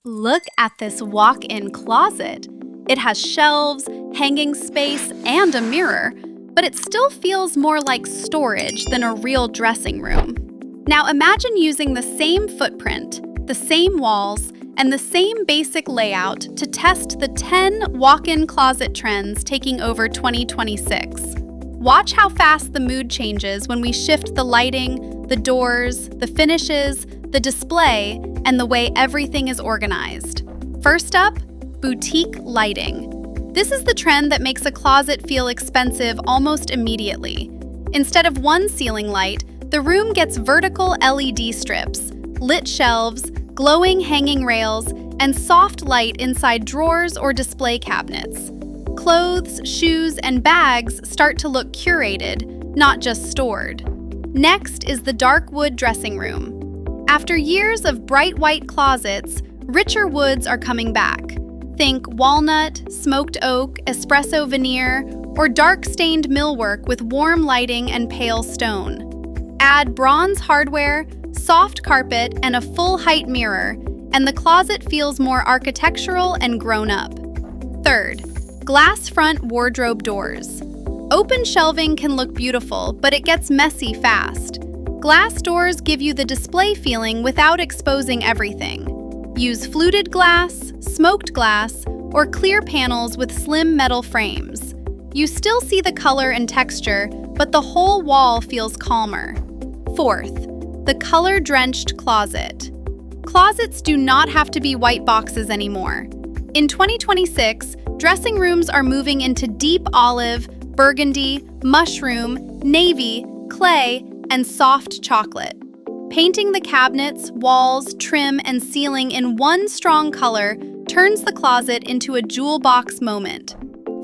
Look at this walk-in closet. It has shelves, hanging space, and a mirror, but it still feels more like storage than a real dressing room. Now imagine using the same footprint, the same walls, and the same basic layout to test the 10 walk-in closet trends taking over 2026. Watch how fast the mood changes when we shift the lighting, the doors, the finishes, the display, and the way everything is organized. First up, boutique lighting. This is the trend that makes a closet feel expensive almost immediately. Instead of one ceiling light, the room gets vertical LED strips, lit shelves, glowing hanging rails, and soft light inside drawers or display cabinets. Clothes, shoes, and bags start to look curated, not just stored. Next is the dark wood dressing room. After years of bright white closets, richer woods are coming back. Think walnut, smoked oak, espresso veneer, or dark-stained millwork with warm lighting and pale stone. Add bronze hardware, soft carpet, and a full-height mirror, and the closet feels more architectural and grown-up. Third, glass front wardrobe doors. Open shelving can look beautiful, but it gets messy fast. Glass doors give you the display feeling without exposing everything. Use fluted glass, smoked glass, or clear panels with slim metal frames. You still see the color and texture, but the whole wall feels calmer. Fourth, the color-drenched closet. Closets do not have to be white boxes anymore. In 2026, dressing rooms are moving into deep olive, burgundy, mushroom, navy, clay, and soft chocolate. Painting the cabinets, walls, trim, and ceiling in one strong color turns the closet into a jewel box moment.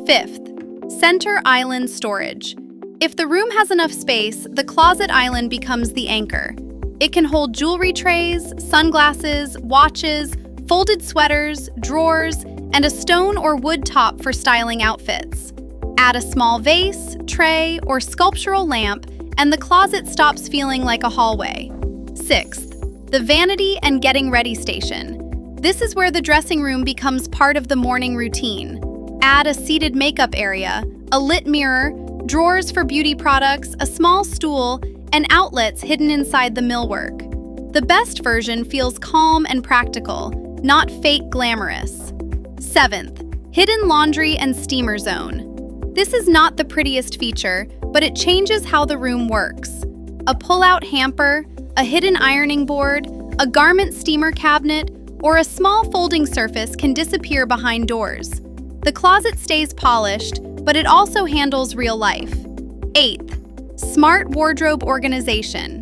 Fifth, center island storage. If the room has enough space, the closet island becomes the anchor. It can hold jewelry trays, sunglasses, watches, folded sweaters, drawers, and a stone or wood top for styling outfits. Add a small vase, tray, or sculptural lamp, and the closet stops feeling like a hallway. Sixth, the vanity and getting ready station. This is where the dressing room becomes part of the morning routine. Add a seated makeup area, a lit mirror, drawers for beauty products, a small stool, and outlets hidden inside the millwork. The best version feels calm and practical, not fake glamorous. Seventh, hidden laundry and steamer zone. This is not the prettiest feature, but it changes how the room works. A pull-out hamper, a hidden ironing board, a garment steamer cabinet, or a small folding surface can disappear behind doors. The closet stays polished, but it also handles real life. Eighth, smart wardrobe organization.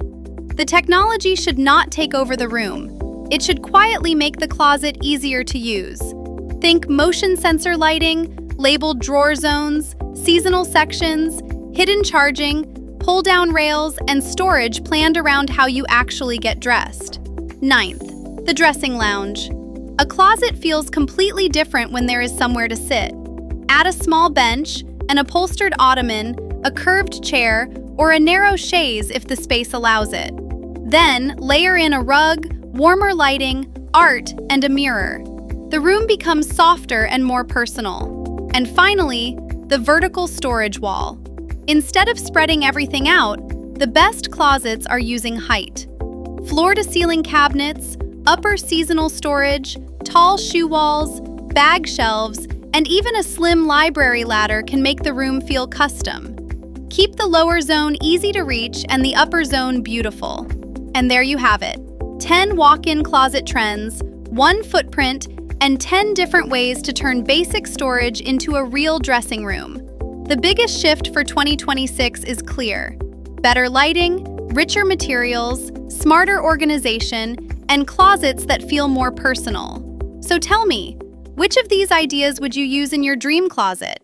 The technology should not take over the room. It should quietly make the closet easier to use. Think motion sensor lighting, labeled drawer zones, seasonal sections, hidden charging, pull-down rails, and storage planned around how you actually get dressed. Ninth, the dressing lounge. A closet feels completely different when there is somewhere to sit. Add a small bench, an upholstered ottoman, a curved chair, or a narrow chaise if the space allows it. Then, layer in a rug, warmer lighting, art, and a mirror. The room becomes softer and more personal. And finally, the vertical storage wall. Instead of spreading everything out, the best closets are using height. Floor-to-ceiling cabinets, upper seasonal storage, tall shoe walls, bag shelves, and even a slim library ladder can make the room feel custom. Keep the lower zone easy to reach and the upper zone beautiful. And there you have it, 10 walk-in closet trends, 1 footprint, and 10 different ways to turn basic storage into a real dressing room. The biggest shift for 2026 is clear. Better lighting, richer materials, smarter organization, and closets that feel more personal. So tell me, which of these ideas would you use in your dream closet?